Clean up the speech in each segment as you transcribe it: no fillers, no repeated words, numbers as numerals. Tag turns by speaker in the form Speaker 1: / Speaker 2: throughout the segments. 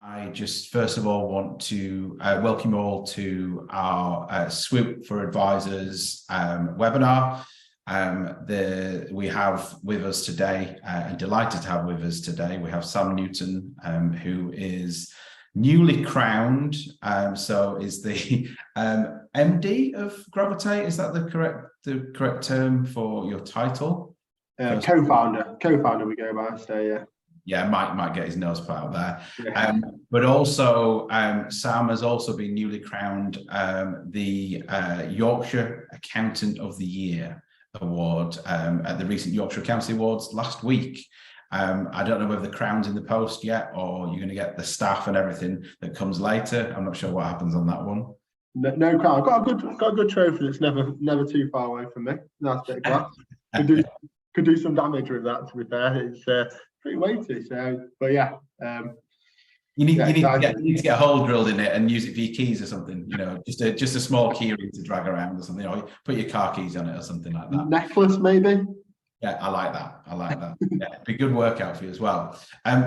Speaker 1: I just first of all want to welcome you all to our Swoop for Advisors webinar. We have with us today, and delighted to have with us today, we have Sam Newton, who is newly crowned, so is the MD of Gravitate. Is that the correct term for your title?
Speaker 2: Co-founder we go by, so yeah.
Speaker 1: Yeah, might get his nose put out there.
Speaker 2: Yeah.
Speaker 1: But also, Sam has also been newly crowned the Yorkshire Accountant of the Year award at the recent Yorkshire Accountancy Awards last week. I don't know whether the crown's in the post yet, or you're going to get the staff and everything that comes later. I'm not sure what happens on that one.
Speaker 2: No crown. I've got a good trophy that's never too far away from me. Nice bit of glass. Could do some damage with that, to be fair. It's pretty weighty, so but yeah.
Speaker 1: You need to get a hole drilled in it and use it for your keys or something, you know, just a small key ring to drag around or something, or put your car keys on it or something like that.
Speaker 2: Necklace, maybe.
Speaker 1: Yeah, I like that. Yeah, it'd be a good workout for you as well.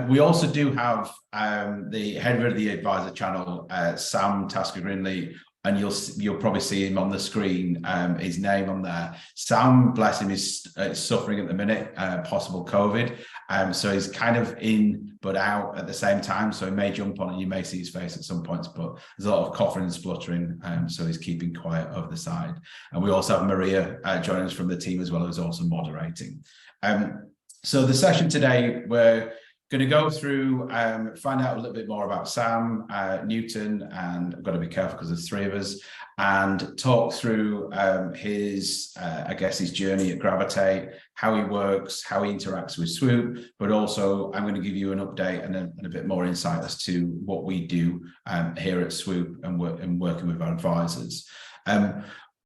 Speaker 1: We also do have the head of the advisor channel, Sam Tasker-Grinley, and you'll probably see him on the screen, his name on there. Sam, bless him, is suffering at the minute, possible COVID. So he's kind of in but out at the same time. So he may jump on and you may see his face at some points, but there's a lot of coughing and spluttering. So he's keeping quiet over the side. And we also have Maria joining us from the team as well, who's also moderating. So the session today, we're going to go through, find out a little bit more about Sam Newton, and I've got to be careful because there's three of us, and talk through his journey at Gravitate, how he works, how he interacts with Swoop, but also I'm going to give you an update and a bit more insight as to what we do here at Swoop and working with our advisors.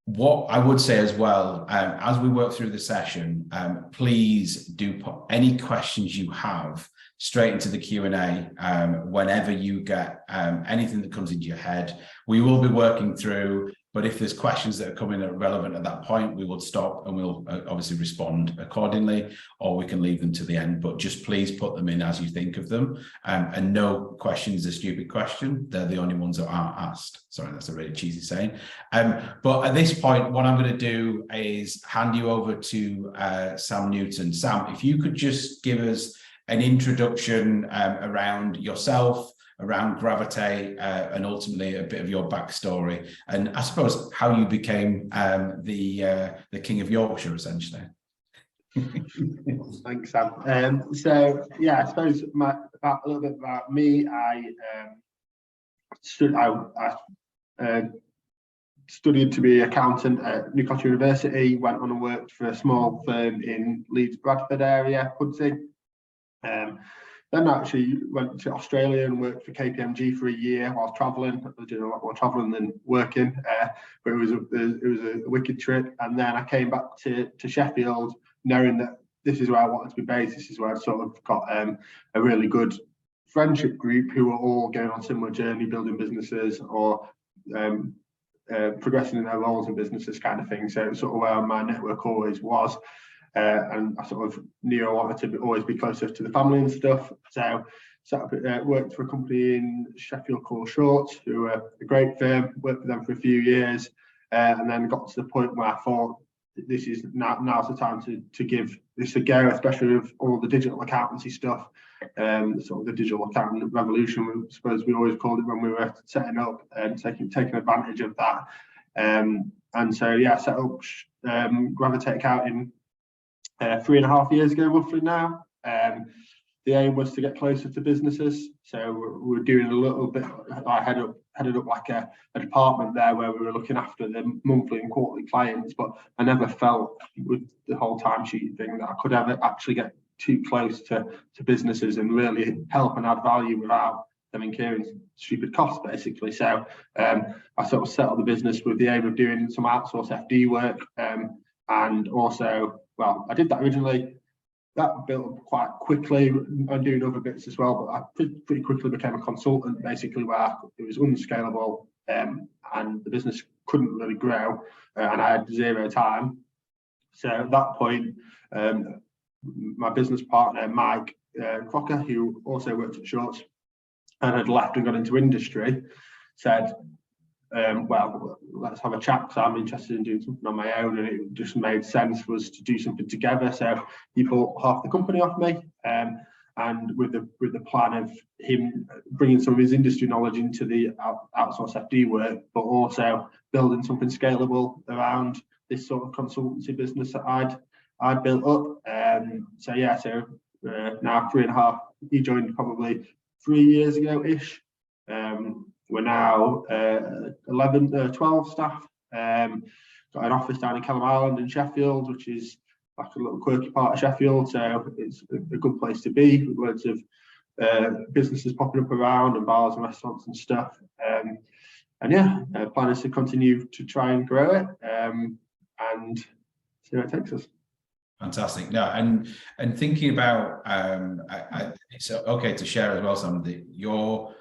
Speaker 1: What I would say as well, as we work through the session, please do put any questions you have straight into the Q&A whenever you get anything that comes into your head. We will be working through, but if there's questions that are coming that are relevant at that point, we will stop and we'll obviously respond accordingly, or we can leave them to the end, but just please put them in as you think of them. And no question is a stupid question. They're the only ones that aren't asked. Sorry, that's a really cheesy saying. But at this point, what I'm going to do is hand you over to Sam Newton. Sam, if you could just give us an introduction around yourself, around Gravitate, and ultimately a bit of your backstory, and I suppose how you became the King of Yorkshire, essentially.
Speaker 2: Thanks, Sam. So yeah, I suppose a little bit about me. I studied to be an accountant at Newcastle University. Went on and worked for a small firm in Leeds, Bradford area, Pudsey. Then actually went to Australia and worked for KPMG for a year while travelling. I was doing a lot more travelling than working, but it was a wicked trip. And then I came back to Sheffield, knowing that this is where I wanted to be based. This is where I sort of got a really good friendship group who were all going on similar journey, building businesses or progressing in their roles in businesses, kind of thing. So it's sort of where my network always was. And I sort of knew I wanted to always be closer to the family and stuff. So worked for a company in Sheffield called Shorts, who are a great firm, worked for them for a few years, and then got to the point where I thought this is now's the time to give this a go, especially with all the digital accountancy stuff, sort of the digital accounting revolution, I suppose we always called it when we were setting up and taking advantage of that. And so yeah, I set up Gravitate Accounting 3.5 years ago, roughly now. The aim was to get closer to businesses, so we're doing a little bit. I headed up like a department there where we were looking after the monthly and quarterly clients, but I never felt with the whole timesheet thing that I could ever actually get too close to businesses and really help and add value without them incurring stupid costs, basically. So I sort of set up the business with the aim of doing some outsourced FD work, and also, well, I did that originally. That built up quite quickly and doing other bits as well, but I pretty quickly became a consultant, basically, where it was unscalable and the business couldn't really grow, and I had zero time. So at that point, my business partner, Mike Crocker, who also worked at Shorts, and had left and gone into industry, said, well, let's have a chat because I'm interested in doing something on my own, and it just made sense for us to do something together. So he bought half the company off me, and with the plan of him bringing some of his industry knowledge into the outsource FD work, but also building something scalable around this sort of consultancy business that I'd built up. So now 3.5. He joined probably 3 years ago ish. We're now 12 staff. Got an office down in Kelham Island in Sheffield, which is like a little quirky part of Sheffield. So it's a good place to be, with loads of businesses popping up around and bars and restaurants and stuff. Plan is to continue to try and grow it and see where it takes us.
Speaker 1: Fantastic. No, and thinking about, it's okay to share as well, Sam, that you're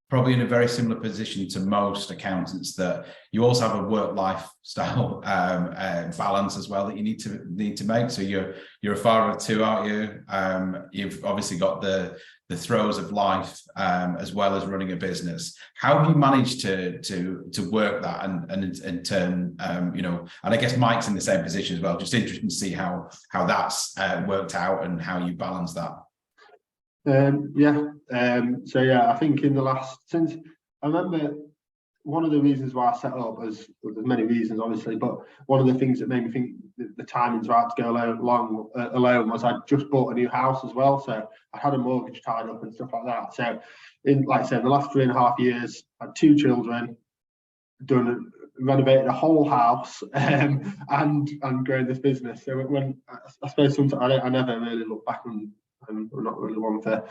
Speaker 1: probably in a very similar position to most accountants, that you also have a work-life style balance as well that you need to make. So you're a father of 2, aren't you? You've obviously got the throes of life as well as running a business. How have you managed to work that and turn and I guess Mike's in the same position as well. Just interesting to see how that's worked out and how you balance that.
Speaker 2: I think since I remember, one of the reasons why I set up, there's many reasons obviously, but one of the things that made me think that the timing's right to go alone was I'd just bought a new house as well, so I had a mortgage tied up and stuff like that. So in the last 3.5 years, I had 2 children, renovated a whole house, and growing this business. So when I suppose sometimes I never really look back on. I'm not really one for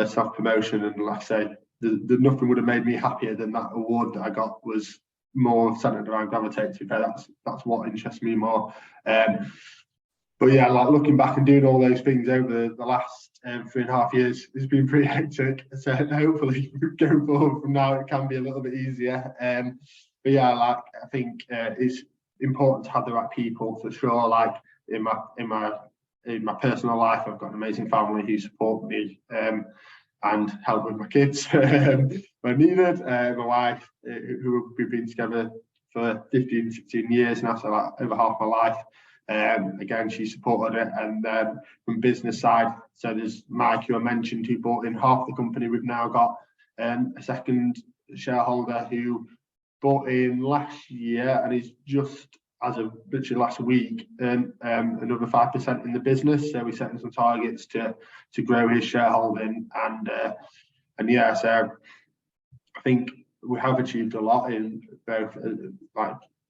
Speaker 2: self-promotion, and like I say, nothing would have made me happier than that award that I got. Was more centered around gravitate. To be fair, that's what interests me more. Looking back and doing all those things over the last 3.5 years has been pretty hectic. So hopefully going forward from now it can be a little bit easier. I think it's important to have the right people for sure. Like in my personal life, I've got an amazing family who support me and help with my kids when needed. My wife, who we've been together for 15, 16 years now, so like over half my life. Again, she supported it. And from business side, so there's Mike, who I mentioned, who bought in half the company. We've now got a second shareholder who bought in last year, and he's just, as of literally last week, another 5% in the business. So we're setting some targets to grow his shareholding, so I think we have achieved a lot in both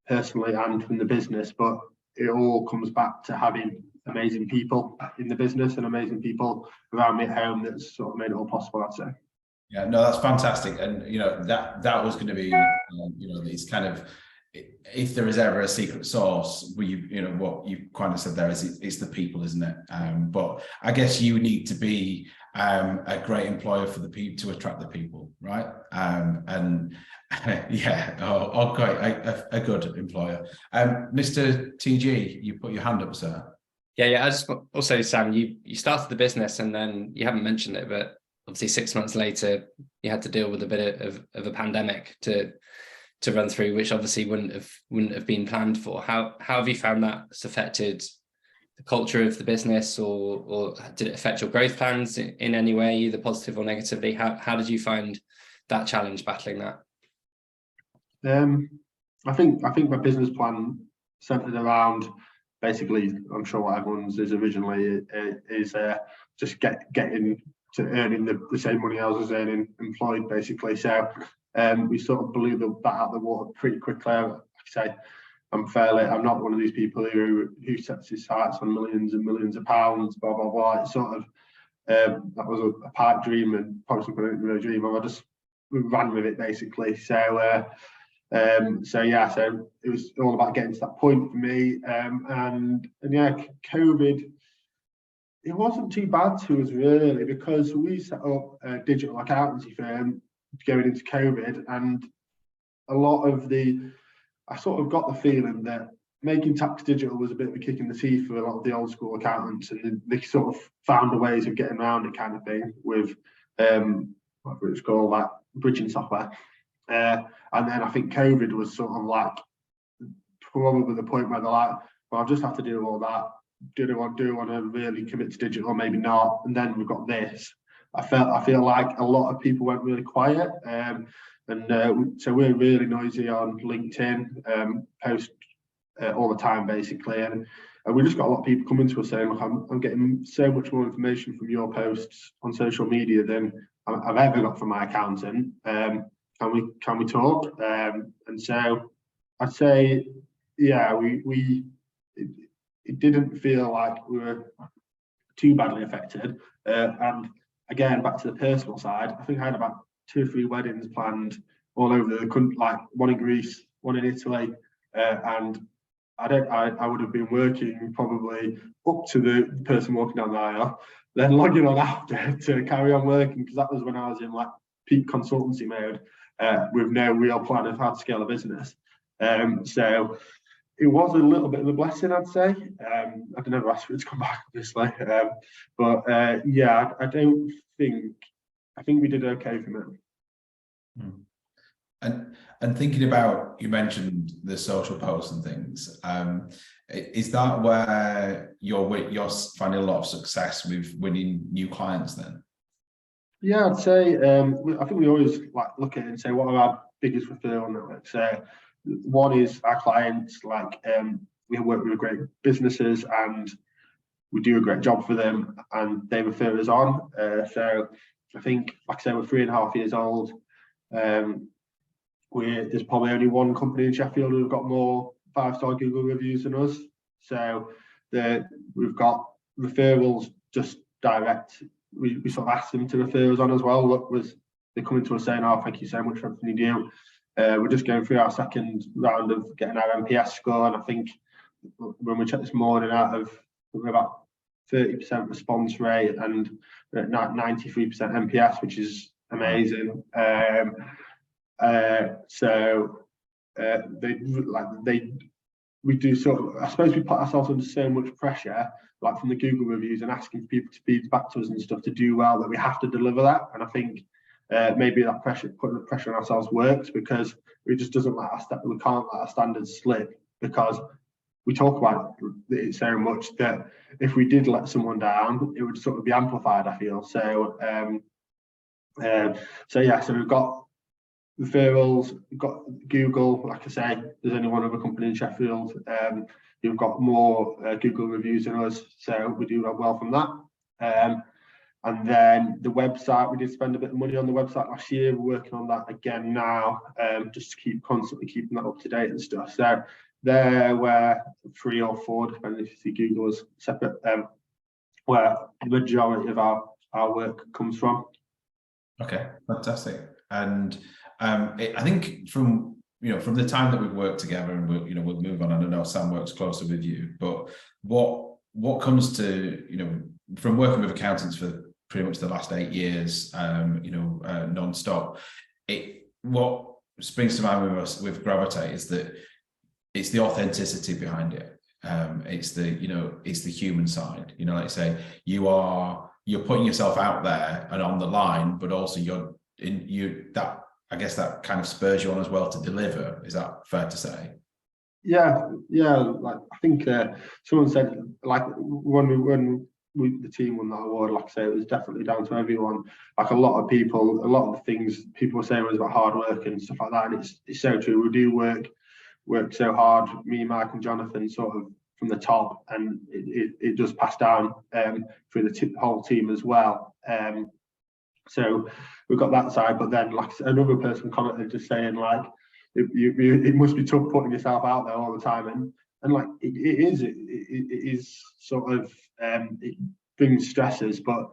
Speaker 2: personally and from the business, but it all comes back to having amazing people in the business and amazing people around me at home that's sort of made it all possible, I'd say.
Speaker 1: Yeah, no, that's fantastic. And that was going to be it's kind of, if there is ever a secret sauce, what you kind of said there is it's the people, isn't it? But I guess you need to be a great employer for the people, to attract the people, right? A good employer. Mr. TG, you put your hand up, sir.
Speaker 3: Yeah. I just also, Sam, you started the business and then you haven't mentioned it, but obviously 6 months later you had to deal with a bit of a pandemic to run through, which obviously wouldn't have been planned for. How have you found that's affected the culture of the business, or did it affect your growth plans in any way, either positive or negatively? How did you find that challenge, battling that?
Speaker 2: I think my business plan centered around, basically, I'm sure what everyone's is originally is just getting to earning the same money I was earning employed, basically. So we sort of blew that out of the water pretty quickly. Like I say, I'm not one of these people who sets his sights on millions and millions of pounds, blah blah blah. It's sort of that was a pipe dream, and probably something I didn't really dream of. I just ran with it, basically. So it was all about getting to that point for me. COVID, it wasn't too bad to us really, because we set up a digital accountancy firm going into COVID, and a lot of I sort of got the feeling that making tax digital was a bit of a kick in the teeth for a lot of the old school accountants, and they sort of found the ways of getting around it, kind of thing, with whatever it's called, like bridging software. And then I think COVID was sort of like probably the point where they're like, well, I'll just have to do all that. Do I want to really commit to digital? Maybe not. And then we've got this. I feel like a lot of people went really quiet. So we're really noisy on LinkedIn, post all the time basically, and we just got a lot of people coming to us saying, look, I'm getting so much more information from your posts on social media than I've ever got from my accountant. Can we talk? And so I'd say, yeah, it didn't feel like we were too badly affected. And again, back to the personal side, I think I had about 2 or 3 weddings planned all over the country, like one in Greece, one in Italy, and I would have been working probably up to the person walking down the aisle, then logging on after to carry on working, because that was when I was in like peak consultancy mode, with no real plan of how to scale a business. So it was a little bit of a blessing, I'd say. I'd never asked for it to come back, obviously. But yeah, I think we did okay from it.
Speaker 1: And thinking about, you mentioned the social posts and things, is that where you're finding a lot of success with winning new clients then?
Speaker 2: Yeah, I'd say I think we always like look at it and say, what are our biggest referral networks? One is our clients, like we work with great businesses and we do a great job for them and they refer us on. So I think, like I say, we're 3.5 years old. There's probably only one company in Sheffield who've got more 5-star Google reviews than us. So we've got referrals just direct. We sort of ask them to refer us on as well. Look, they're coming to us saying, oh, thank you so much for everything you do. We're just going through our second round of getting our NPS score. And I think when we checked this morning, we're about 30% response rate and 93% NPS, which is amazing. We do sort of, I suppose we put ourselves under so much pressure, like from the Google reviews and asking people to feed back to us and stuff to do well, that we have to deliver that. And I think maybe that putting the pressure on ourselves works, because it just doesn't let we can't let our standards slip, because we talk about it so much that if we did let someone down, it would sort of be amplified, I feel. So so we've got referrals, we've got Google. Like I say, there's only one other company in Sheffield who've got more Google reviews than us, so we do well from that. And then the website, we did spend a bit of money on the website last year. We're working on that again now, just to keep constantly keeping that up to date and stuff. So there were 3 or 4, depending if you see Google as separate, where the majority of our work comes from.
Speaker 1: Okay, fantastic. And I think from the time that we've worked together, and we'll move on. And I know Sam works closer with you, but what comes to from working with accountants for pretty much the last 8 years, non-stop, what springs to mind with us with Gravitate is that it's the authenticity behind it. It's the human side. Like I say, you're putting yourself out there and on the line, but also I guess that kind of spurs you on as well to deliver. Is that fair to say? Yeah.
Speaker 2: Like I think someone said, like when the team won that award, like I say, it was definitely down to everyone. Like a lot of the things people were saying was about hard work and stuff like that, and it's so true. We do work so hard. Me, Mike, and Jonathan, sort of from the top, and it does pass down through the whole team as well. So we've got that side, but then like another person commented just saying like it must be tough putting yourself out there all the time, and like it is sort of it brings stresses, but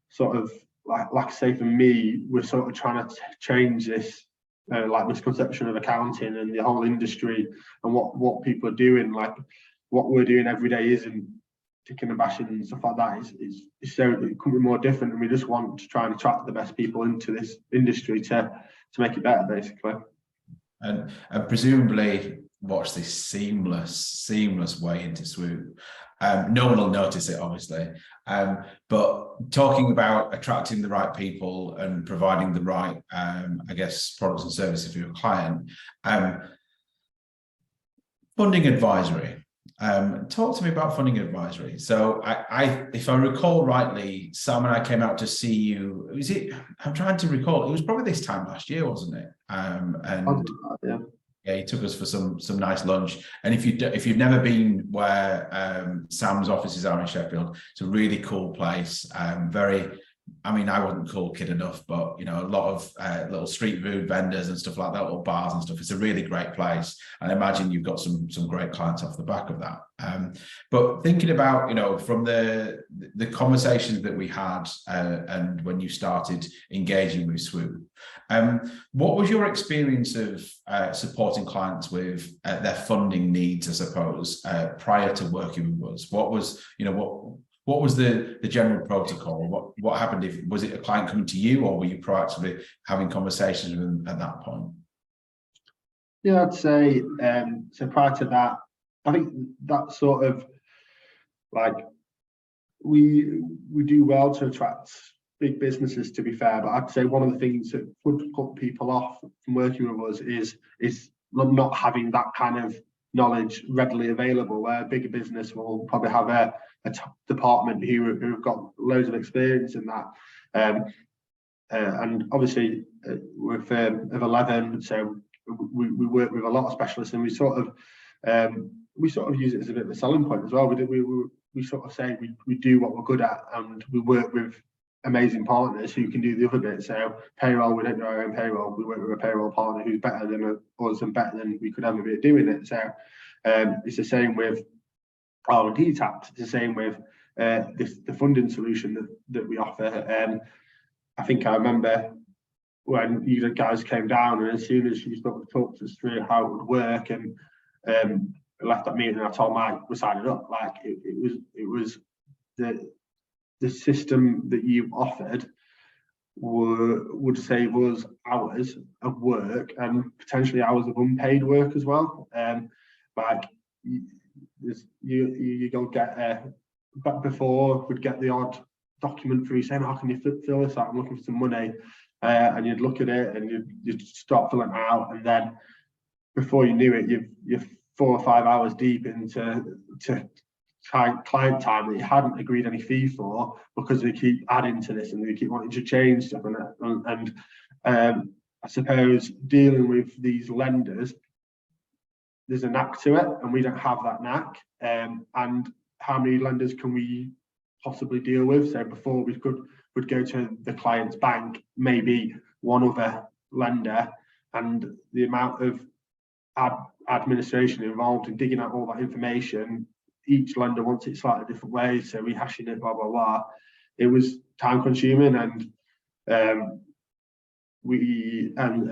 Speaker 2: sort of like I say, for me, we're sort of trying to change this like misconception of accounting and the whole industry and what people are doing. Like what we're doing every day isn't kicking and bashing and stuff like that. Is so it couldn't be more different, and we just want to try and attract the best people into this industry to make it better, basically. And
Speaker 1: presumably watch this seamless way into Swoop. No one will notice it, obviously. But talking about attracting the right people and providing the right, I guess, products and services for your client. Funding advisory. Talk to me about funding advisory. So if I recall rightly, Sam and I came out to see you. Was it? I'm trying to recall. It was probably this time last year, wasn't it? Yeah, he took us for some nice lunch. And if you've never been where Sam's offices are in Sheffield, it's a really cool place. I mean, I wasn't cool kid enough, but a lot of little street food vendors and stuff like that, little bars and stuff. It's a really great place, and I imagine you've got some great clients off the back of that. But thinking about from the conversations that we had and when you started engaging with Swoop, what was your experience of supporting clients with their funding needs, I suppose, prior to working with us? What was what was the general protocol? What happened? Was it a client coming to you, or were you proactively having conversations with them at that point?
Speaker 2: Yeah, I'd say so. Prior to that, I think that sort of like we do well to attract big businesses, to be fair. But I'd say one of the things that would put people off from working with us is not having that kind of knowledge readily available, where a bigger business will probably have a department who've got loads of experience in that. And obviously we're a firm of 11, so we work with a lot of specialists, and we sort of use it as a bit of a selling point as well. We sort of say we do what we're good at, and we work with amazing partners who can do the other bit. So payroll, we don't do our own payroll. We work with a payroll partner who's better than us and better than we could ever be at doing it. So it's the same with R&D tax. It's the same with the funding solution that we offer. I think I remember when you guys came down, and as soon as you talked us through how it would work, and left that meeting, I told Mike we're signing up. Like it was the system that you offered would save us hours of work and potentially hours of unpaid work as well. Like you go get but before we'd get the odd document through saying, how can you fill this out? I'm looking for some money. And you'd look at it and you'd start filling it out, and then before you knew it, you're 4 or 5 hours deep into client time that you hadn't agreed any fee for, because they keep adding to this and they keep wanting to change stuff. And I suppose dealing with these lenders, there's a knack to it, and we don't have that knack. And how many lenders can we possibly deal with? So before we'd go to the client's bank, maybe one other lender, and the amount of administration involved in digging out all that information, each lender wants it slightly different way, so rehashing it, blah blah blah. It was time consuming, and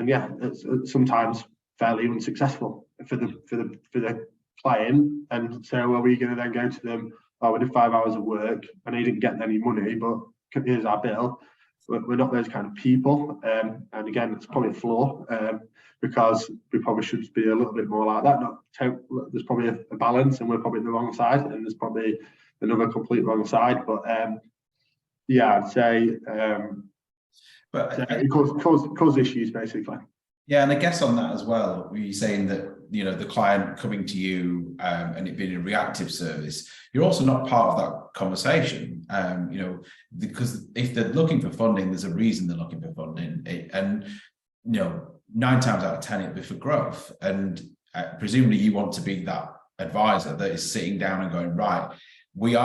Speaker 2: yeah, it's sometimes fairly unsuccessful for the client. And so are we going to then go to them, oh, we did 5 hours of work and he didn't get any money, but here's our bill? We're not those kind of people. And again, it's probably a flaw, because we probably should be a little bit more like that. There's probably a balance, and we're probably on the wrong side, and there's probably another complete wrong side. But yeah, I'd say it cause issues basically.
Speaker 1: Yeah, and I guess on that as well, were you saying that the client coming to you and it being a reactive service, you're also not part of that conversation, because if they're looking for funding, there's a reason they're looking for funding, and 9 times out of 10 it'll be for growth, and presumably you want to be that advisor that is sitting down and going, right, we're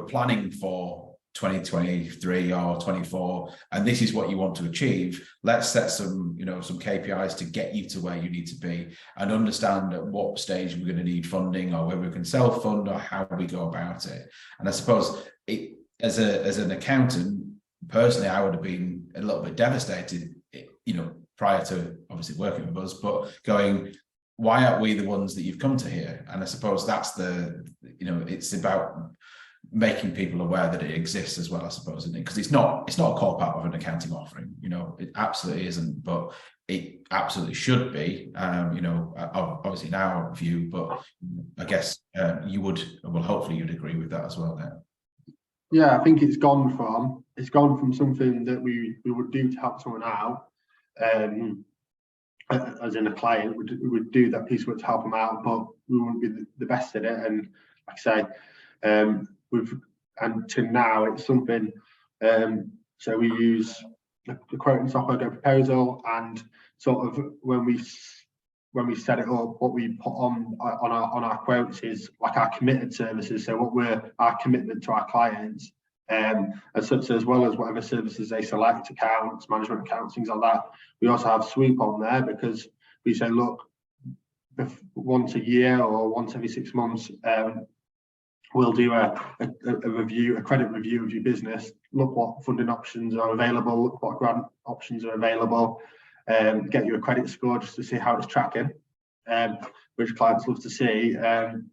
Speaker 1: planning for 2023 or 24, and this is what you want to achieve. Let's set some KPIs to get you to where you need to be, and understand at what stage we're going to need funding, or whether we can self-fund, or how we go about it. And I suppose as an accountant, personally, I would have been a little bit devastated, prior to obviously working with us, but going, why aren't we the ones that you've come to here? And I suppose that's it's about making people aware that it exists as well, I suppose, isn't it? Because it's not a core part of an accounting offering, you know, it absolutely isn't, but it absolutely should be, you know, obviously in our view, but I guess you would, well, hopefully you'd agree with that as well now.
Speaker 2: Yeah, I think it's gone from something that we would do to help someone out, as in a client, we would do that piece of work to help them out, but we wouldn't be the best at it. And like I say, and to now it's something, so we use the quoting software Go Proposal, and sort of when we set it up, what we put on our quotes is like our committed services, so our commitment to our clients, and such, as well as whatever services they select, accounts, management accounts, things like that. We also have Swoop on there, because we say, look, once a year or once every 6 months, we'll do a review, a credit review of your business, look what funding options are available, look what grant options are available, get you a credit score just to see how it's tracking, which clients love to see, and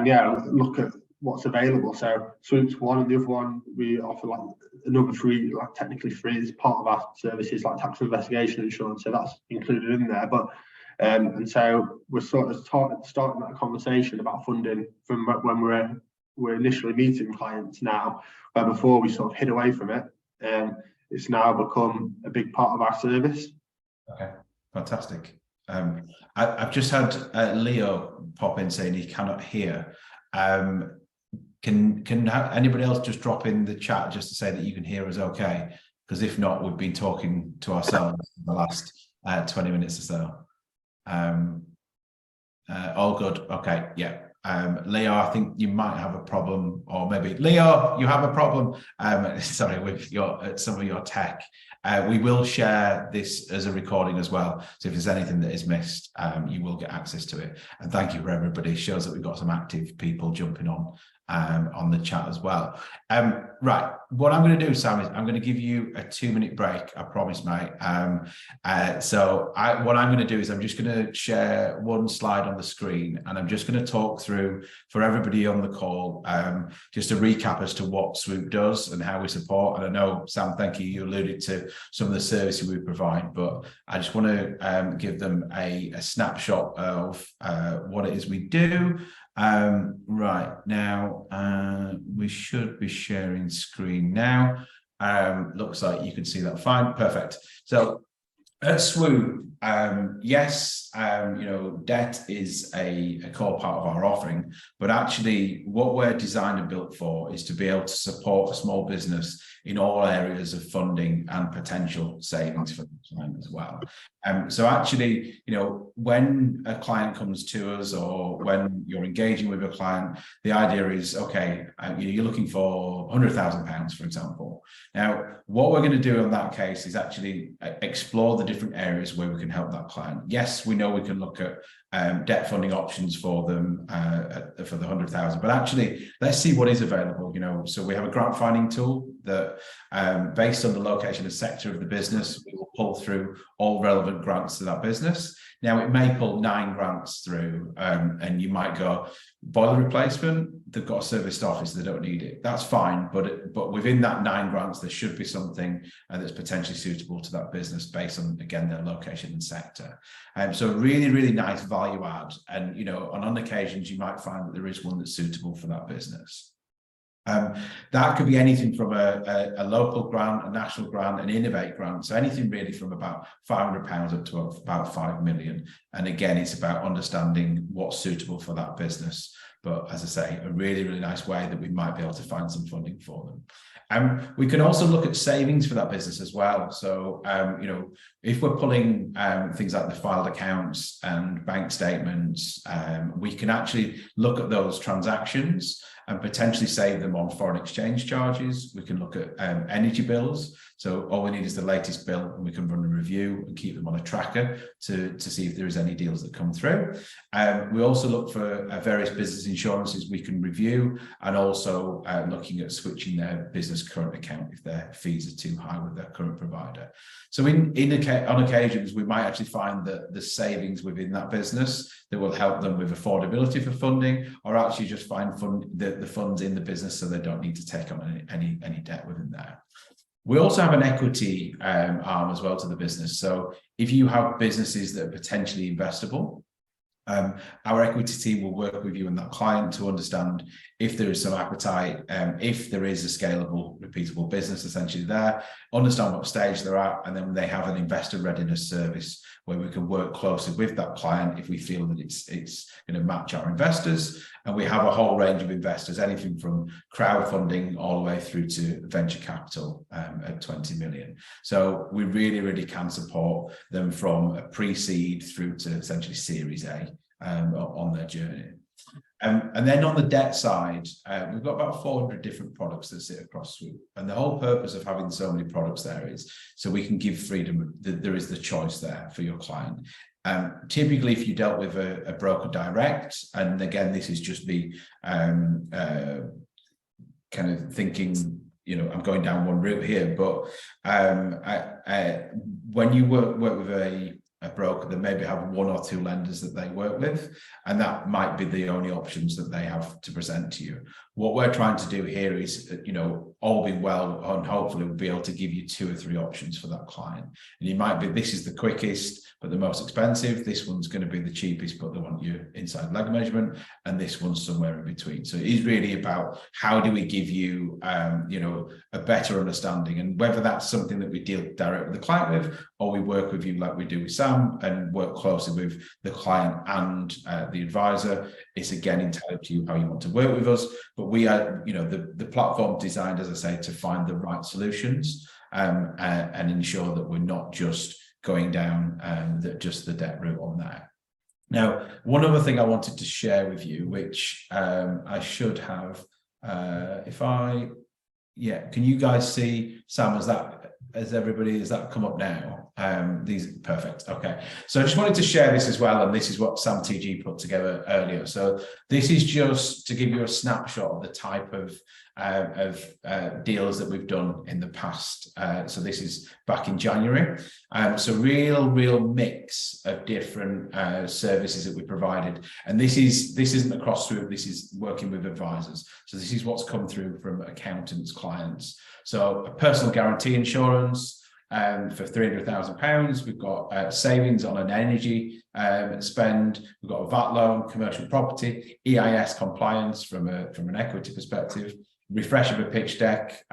Speaker 2: yeah, look at what's available. So Swoop's one, and the other one we offer like another free, like technically free, as part of our services, like tax investigation insurance, so that's included in there. But and so we're sort of starting that conversation about funding from when we're initially meeting clients now, where before we sort of hid away from it. It's now become a big part of our service.
Speaker 1: Okay, fantastic. I've just had Leo pop in saying he cannot hear. Can anybody else just drop in the chat just to say that you can hear us okay? Because if not, we've been talking to ourselves for the last 20 minutes or so. All good. Okay, yeah. Leo, I think you might have a problem, or maybe Leo, you have a problem. Sorry, with some of your tech. We will share this as a recording as well. So if there's anything that is missed, you will get access to it. And thank you for everybody. It shows that we've got some active people jumping on the chat as well. Right, what I'm going to do, Sam, is I'm going to give you a 2-minute break. I promise, mate. What I'm going to do is I'm just going to share one slide on the screen, and I'm just going to talk through for everybody on the call, just a recap as to what Swoop does and how we support. And I know, Sam, thank you. You alluded to some of the services we provide, but I just want to give them a snapshot of what it is we do. Right now, we should be sharing screen now. Looks like you can see that fine. Perfect. So at Swoop, yes, you know, debt is a core part of our offering, but actually what we're designed and built for is to be able to support a small business in all areas of funding and potential savings for the client as well. So actually, you know, when a client comes to us, or when you're engaging with a client, the idea is, okay, you're looking for £100,000, for example. Now, what we're going to do in that case is actually explore the different areas where we can help that client. Yes, we know we can look at debt funding options for them for the 100,000, but actually let's see what is available. You know, so we have a grant finding tool that based on the location and sector of the business, we will pull through all relevant grants to that business. Now, it may pull 9 grants through, and you might go, boiler replacement, they've got a serviced office, they don't need it. That's fine, but within that 9 grants, there should be something that's potentially suitable to that business based on, again, their location and sector. So really, really nice value add. And, you know, on occasions, you might find that there is one that's suitable for that business. That could be anything from a local grant, a national grant, an innovate grant. So anything really from about £500 up to about 5 million. And again, it's about understanding what's suitable for that business. But as I say, a really, really nice way that we might be able to find some funding for them. We can also look at savings for that business as well. So, you know, if we're pulling things like the filed accounts and bank statements, we can actually look at those transactions and potentially save them on foreign exchange charges. We can look at energy bills. So all we need is the latest bill, and we can run a review and keep them on a tracker to see if there is any deals that come through. We also look for various business insurances we can review, and also looking at switching their business current account if their fees are too high with their current provider. So on occasions, we might actually find that the savings within that business that will help them with affordability for funding, or actually just find the funds in the business so they don't need to take on any debt within there. We also have an equity arm as well to the business. So if you have businesses that are potentially investable, our equity team will work with you and that client to understand if there is some appetite, if there is a scalable, repeatable business essentially there, understand what stage they're at, and then they have an investor readiness service where we can work closely with that client if we feel that it's going to match our investors. And we have a whole range of investors, anything from crowdfunding all the way through to venture capital at 20 million. So we really, really can support them from a pre-seed through to essentially Series A on their journey. And then on the debt side, we've got about 400 different products that sit across Swoop. And the whole purpose of having so many products there is so we can give freedom, there is the choice there for your client. Typically, if you dealt with a broker direct, and again, this is just me kind of thinking, I'm going down one route here, but when you work with a broker, they maybe have one or two lenders that they work with, and that might be the only options that they have to present to you. What we're trying to do here is, all being well, and hopefully we'll be able to give you 2 or 3 options for that client. And it might be, this is the quickest, but the most expensive. This one's going to be the cheapest, but they want your inside leg measurement. And this one's somewhere in between. So it is really about how do we give you, a better understanding, and whether that's something that we deal directly with the client with, or we work with you like we do with Sam and work closely with the client and the advisor. It's again entirely to you how you want to work with us. But we are, the platform designed, as I say, to find the right solutions and ensure that we're not just going down just the debt route on that. Now, one other thing I wanted to share with you, which I should have, can you guys see, Sam, has that come up now? These perfect. Okay. So I just wanted to share this as well. And this is what Sam TG put together earlier. So this is just to give you a snapshot of the type of deals that we've done in the past. So this is back in January. So real mix of different services that we provided. And this isn't across Swoop, this is working with advisors. So this is what's come through from accountants, clients. So a personal guarantee insurance, for £300,000, we've got savings on an energy spend, we've got a VAT loan, commercial property, EIS compliance from an equity perspective, refresh of a pitch deck,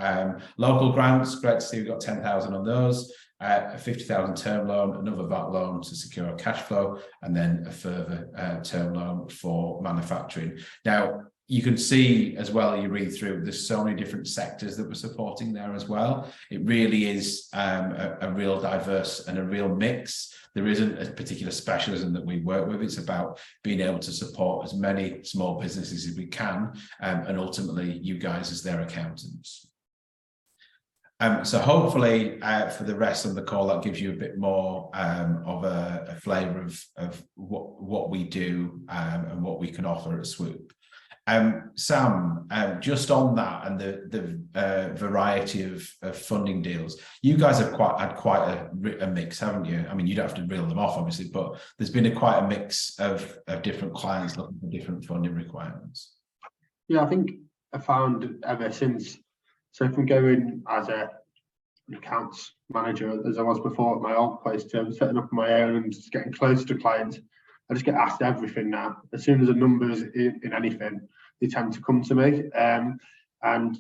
Speaker 1: local grants, great to see we've got 10,000 on those, a 50,000 term loan, another VAT loan to secure our cash flow, and then a further term loan for manufacturing. Now, you can see as well, you read through, there's so many different sectors that we're supporting there as well. It really is a real diverse and a real mix. There isn't a particular specialism that we work with. It's about being able to support as many small businesses as we can, and ultimately you guys as their accountants. So hopefully for the rest of the call, that gives you a bit more of a flavour of what we do and what we can offer at Swoop. Sam, just on that and the variety of funding deals, you guys have had quite a mix, haven't you? I mean, you don't have to reel them off, obviously, but there's been quite a mix of different clients looking for different funding requirements.
Speaker 2: Yeah, I think I found ever since, so from going as an accounts manager, as I was before at my old place, to setting up my own and just getting close to clients, I just get asked everything now. As soon as a number's in anything, they tend to come to me. And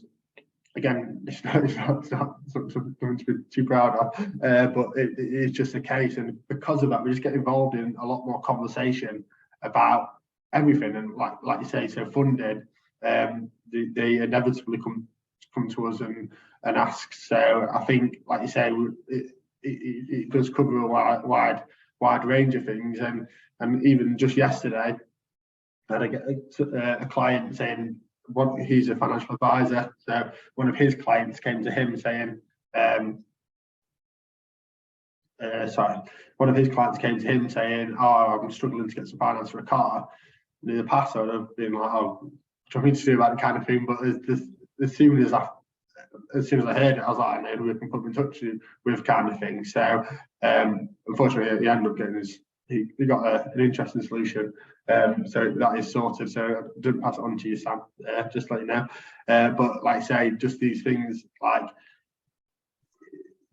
Speaker 2: again, it's not something to be too proud of, but it is just the case. And because of that, we just get involved in a lot more conversation about everything. And like you say, so funded, they inevitably come to us and ask. So I think, like you say, it does cover a wide range of things. And even just yesterday, I had a client saying he's a financial advisor. So one of his clients came to him saying, one of his clients came to him saying, "Oh, I'm struggling to get some finance for a car." And in the past, I would have been like, "Oh, what do you want me to do about that kind of thing?" But as soon as I heard it, I was like, "No, we can put him in touch with kind of thing." So unfortunately, he ended up getting he got an interesting solution. So that is sorted. So I didn't pass it on to you, Sam, just to let you know. But like I say, just these things, like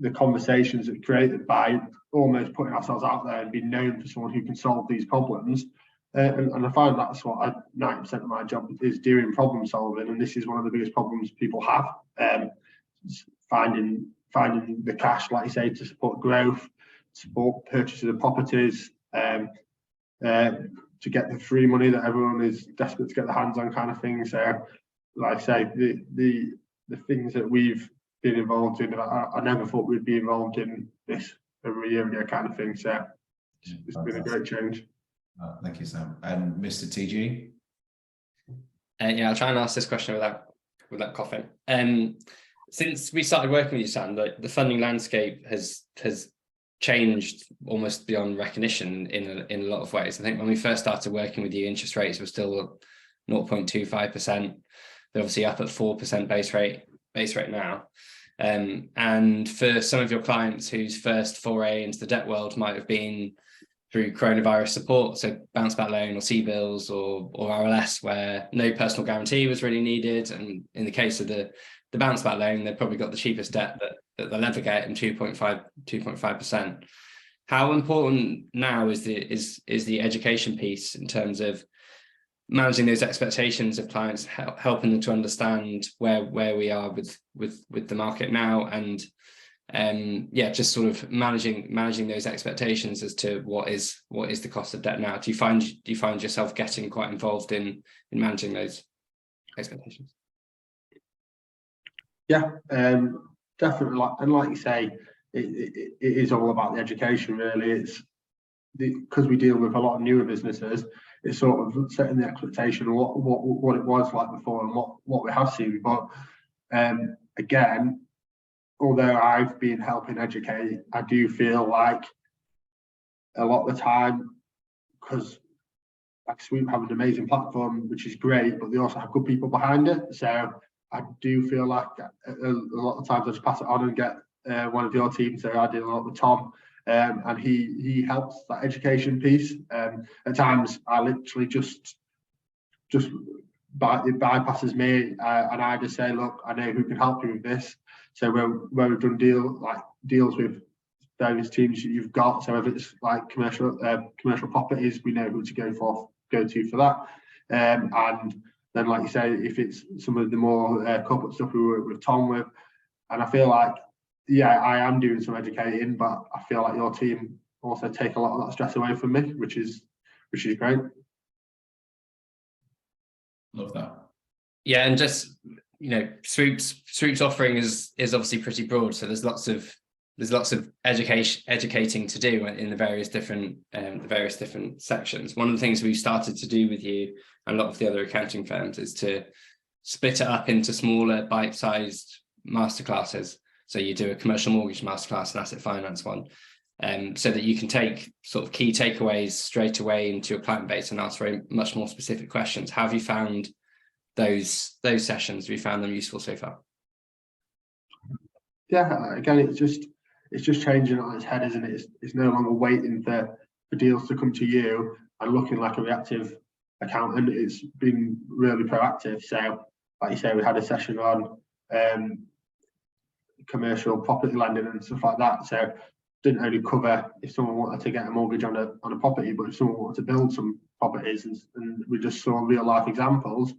Speaker 2: the conversations that are created by almost putting ourselves out there and being known for someone who can solve these problems. And I find that's what 90% of my job is doing, problem solving. And this is one of the biggest problems people have, finding the cash, like you say, to support growth, support purchases of properties, to get the free money that everyone is desperate to get their hands on, kind of thing. So, like I say, the things that we've been involved in, I never thought we'd be involved in this over a year ago, kind of thing. So it's been a great change.
Speaker 1: Thank you, Sam. And Mr. TG?
Speaker 3: Yeah, I'll try and ask this question without coughing. Since we started working with you, Sam, the funding landscape has changed almost beyond recognition in a lot of ways. I think when we first started working with you, interest rates were still 0.25%. They're obviously up at 4% base rate now. And for some of your clients whose first foray into the debt world might have been through coronavirus support, so bounce back loan or CBILS or RLS, where no personal guarantee was really needed. And in the case of the bounce back loan, they've probably got the cheapest debt that they'll ever get in 2.5%. How important now is the education piece in terms of managing those expectations of clients, helping them to understand where we are with the market now, and just sort of managing those expectations as to what is the cost of debt now? Do you find yourself getting quite involved in managing those expectations?
Speaker 2: Yeah, definitely. Like you say, it is all about the education, really. It's because we deal with a lot of newer businesses. It's sort of setting the expectation of what it was like before and what we have seen. But again, although I've been helping educate, I do feel like a lot of the time, because like Swoop have an amazing platform, which is great, but they also have good people behind it. So I do feel like a lot of times I just pass it on and get one of your teams. So I deal a lot with Tom, and he helps that education piece. At times I literally just it bypasses me, and I just say, look, I know who can help you with this. So where we've done deals with various teams that you've got, so if it's like commercial properties, we know who to go to for that. And then, like you say, if it's some of the more corporate stuff we work with Tom with, and I feel like, yeah, I am doing some educating, but I feel like your team also take a lot of that stress away from me, which is great.
Speaker 1: Love that.
Speaker 3: Yeah, and just Swoop's offering is obviously pretty broad, so there's lots of educating to do in the various different sections. One of the things we've started to do with you and a lot of the other accounting firms is to split it up into smaller bite-sized masterclasses. So you do a commercial mortgage masterclass, an asset finance one, so that you can take sort of key takeaways straight away into your client base and ask very much more specific questions. How have you found those sessions? Have you found them useful so far?
Speaker 2: Yeah, again, it's just changing on its head, isn't it? It's no longer waiting for deals to come to you and looking like a reactive accountant. It's been really proactive. So, like you say, we had a session on commercial property lending and stuff like that. So, didn't only cover if someone wanted to get a mortgage on a property, but if someone wanted to build some properties, and we just saw real life examples.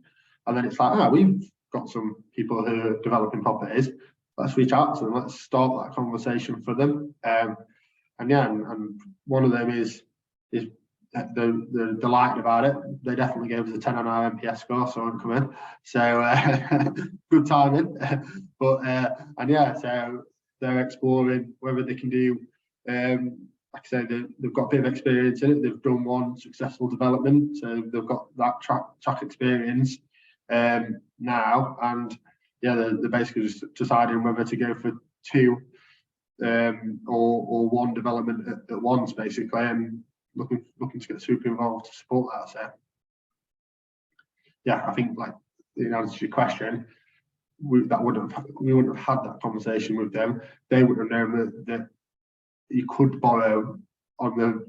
Speaker 2: And then it's like, we've got some people who are developing properties. Let's reach out to them. Let's start that conversation for them. And one of them is they're delighted about it. They definitely gave us a 10 on our MPS score, so I'm coming. So good timing. So they're exploring whether they can do. Like I say, they've got a bit of experience in it. They've done one successful development, so they've got that track experience. now, and yeah, they're basically just deciding whether to go for 2 or 1 development at once, basically, and looking to get Swoop involved to support that. So yeah, I think, like, in answer to your question, we wouldn't have had that conversation with them. They would have known that you could borrow on they're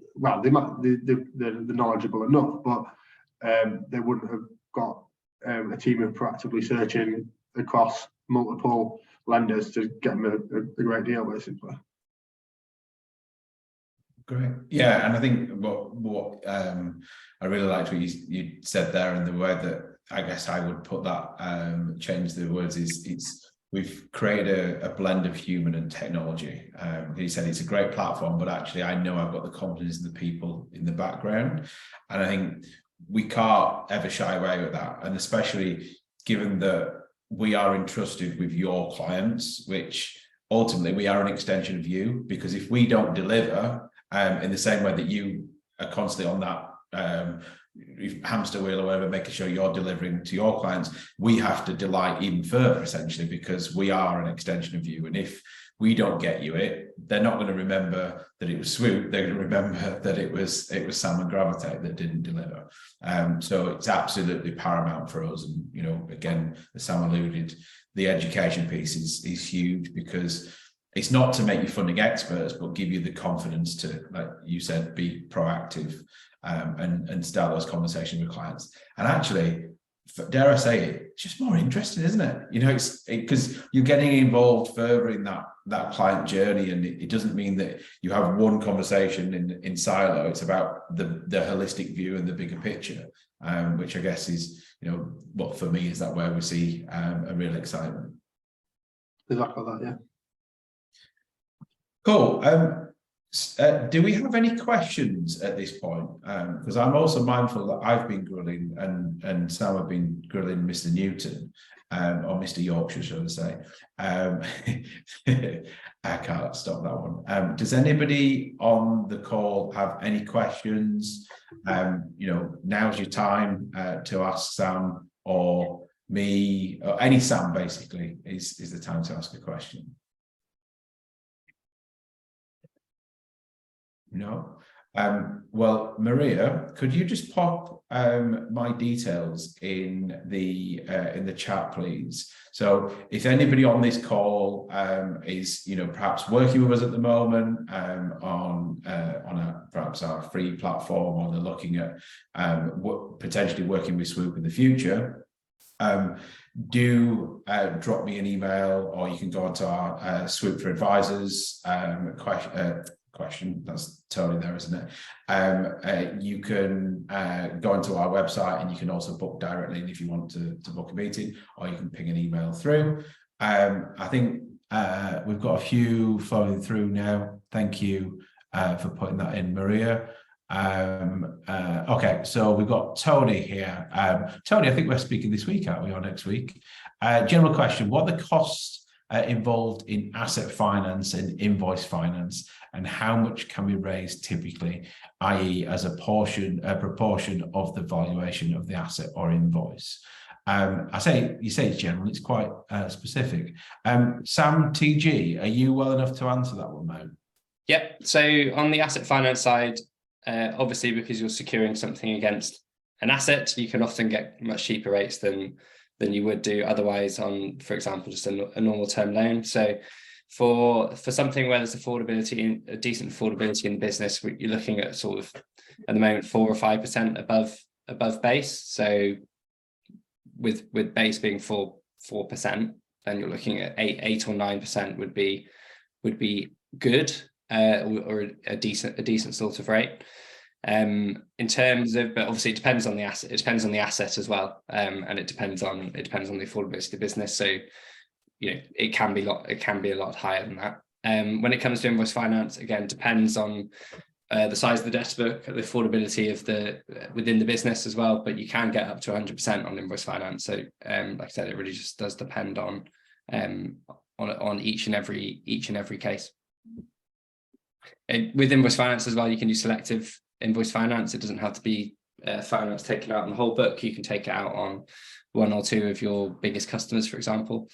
Speaker 2: knowledgeable enough, but they wouldn't have got a team of proactively searching across multiple lenders to get them a great deal, basically.
Speaker 1: Great. Yeah, and I think what I really liked what you said there, and the way that I guess I would put that, change the words, is we've created a blend of human and technology. He said it's a great platform, but actually I know I've got the confidence in the people in the background, and I think we can't ever shy away with that, and especially given that we are entrusted with your clients, which ultimately we are an extension of you, because if we don't deliver in the same way that you are constantly on that hamster wheel or whatever, making sure you're delivering to your clients, we have to delight even further, essentially, because we are an extension of you. And if we don't get you it, they're not going to remember that it was Swoop. They're going to remember that it was Sam and Gravitate that didn't deliver. So it's absolutely paramount for us. And, you know, again, as Sam alluded, the education piece is huge, because it's not to make you funding experts, but give you the confidence to, like you said, be proactive and start those conversations with clients. And actually, dare I say it, it's just more interesting, isn't it? You know, it's because you're getting involved further in that client journey, and it doesn't mean that you have one conversation in silo. It's about the holistic view and the bigger picture, which I guess is, you know, what for me is that where we see a real excitement.
Speaker 2: Exactly that, yeah.
Speaker 1: Cool. Do we have any questions at this point? Because I'm also mindful that I've been grilling and Sam have been grilling Mr. Newton, or Mr. Yorkshire, shall I say. I can't stop that one. Does anybody on the call have any questions? You know, now's your time to ask Sam or me, or any Sam, basically, is the time to ask a question. No. Well, Maria, could you just pop my details in the chat, please? So if anybody on this call is, you know, perhaps working with us at the moment on perhaps our free platform, or they're looking at potentially working with Swoop in the future, do drop me an email, or you can go onto our Swoop for Advisors question. That's totally there, isn't it? You can go onto our website, and you can also book directly if you want to book a meeting, or you can ping an email through. I think we've got a few flowing through now. Thank you for putting that in, Maria. Okay, so we've got Tony here. Tony, I think we're speaking this week, aren't we, or next week? General question: what are the costs involved in asset finance and invoice finance, and how much can we raise typically, i.e. as a proportion of the valuation of the asset or invoice? You say it's general, it's quite specific. Sam, TG, are you well enough to answer that one, mate?
Speaker 3: Yep. So on the asset finance side, obviously, because you're securing something against an asset, you can often get much cheaper rates than you would do otherwise on, for example, just a normal term loan. So for something where there's affordability, a decent affordability in the business, you're looking at sort of at the moment 4 or 5% above base. So with base being 4%, then you're looking at 8 or 9% would be good, or a decent sort of rate. In terms of, but obviously it depends on the asset. It depends on the asset as well, and it depends on the affordability of the business. So, you know, it can be a lot higher than that. When it comes to invoice finance, again, depends on the size of the debt book, the affordability of within the business as well. But you can get up to 100% on invoice finance. So, like I said, it really just does depend on each and every case. With invoice finance as well, you can do selective invoice finance. It doesn't have to be finance taken out on the whole book. You can take it out one or two of your biggest customers, for example.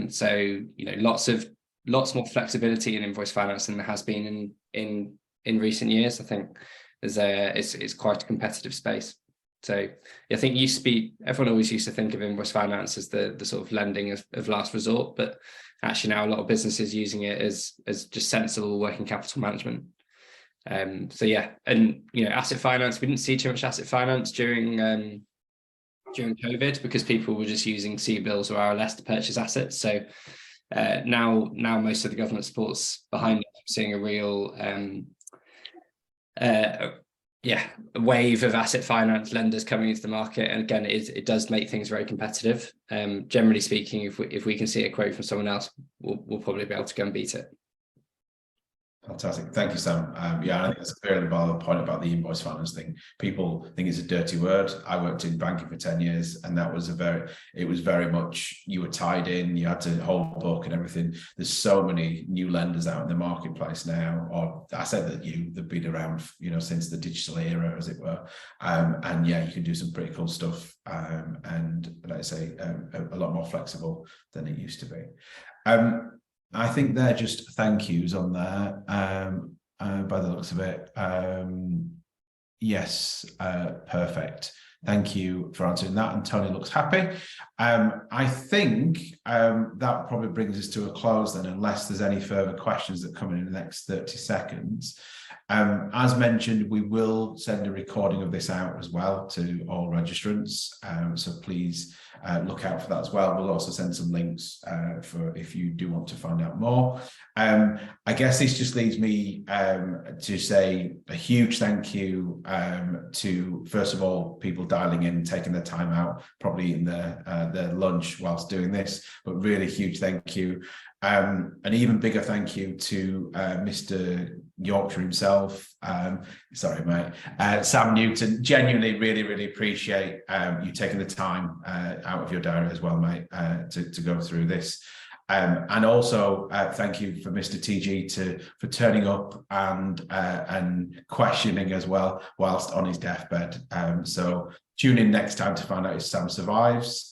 Speaker 3: So, you know, lots more flexibility in invoice finance than there has been in recent years. I think it's quite a competitive space. So I think everyone always used to think of invoice finance as the sort of lending of last resort, but actually now a lot of businesses using it as just sensible working capital management. So yeah, and you know, asset finance, we didn't see too much asset finance during COVID because people were just using CBILS or RLS to purchase assets. So now most of the government support's behind it, seeing a real a wave of asset finance lenders coming into the market, and again, it does make things very competitive. Generally speaking, if we can see a quote from someone else, we'll probably be able to go and beat it.
Speaker 1: Fantastic, thank you, Sam. Yeah, I think that's a very valid point about the invoice finance thing. People think it's a dirty word. I worked in banking for 10 years, and that was it was very much, you were tied in, you had to hold book and everything. There's so many new lenders out in the marketplace now, or I said that they've been around, you know, since the digital era, as it were. And yeah, you can do some pretty cool stuff, and like I say, a lot more flexible than it used to be. I think they're just thank yous on there, by the looks of it. Yes, perfect. Thank you for answering that. And Tony looks happy. I think that probably brings us to a close then, unless there's any further questions that come in the next 30 seconds. As mentioned, we will send a recording of this out as well to all registrants. So please look out for that as well. We'll also send some links for if you do want to find out more. I guess this just leaves me to say a huge thank you to, first of all, people dialing in, taking their time out, probably in their lunch whilst doing this, but really huge thank you. An even bigger thank you to Mr. Yorkshire himself. Sorry, mate. Sam Newton, genuinely really appreciate you taking the time out of your diary as well, mate, to go through this. And also thank you for Mr. TG for turning up and questioning as well whilst on his deathbed. So tune in next time to find out if Sam survives.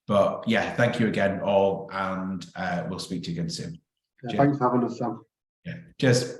Speaker 1: But yeah, thank you again all, and we'll speak to you again soon.
Speaker 2: Yeah, thanks for having us, Sam.
Speaker 1: Yeah, cheers.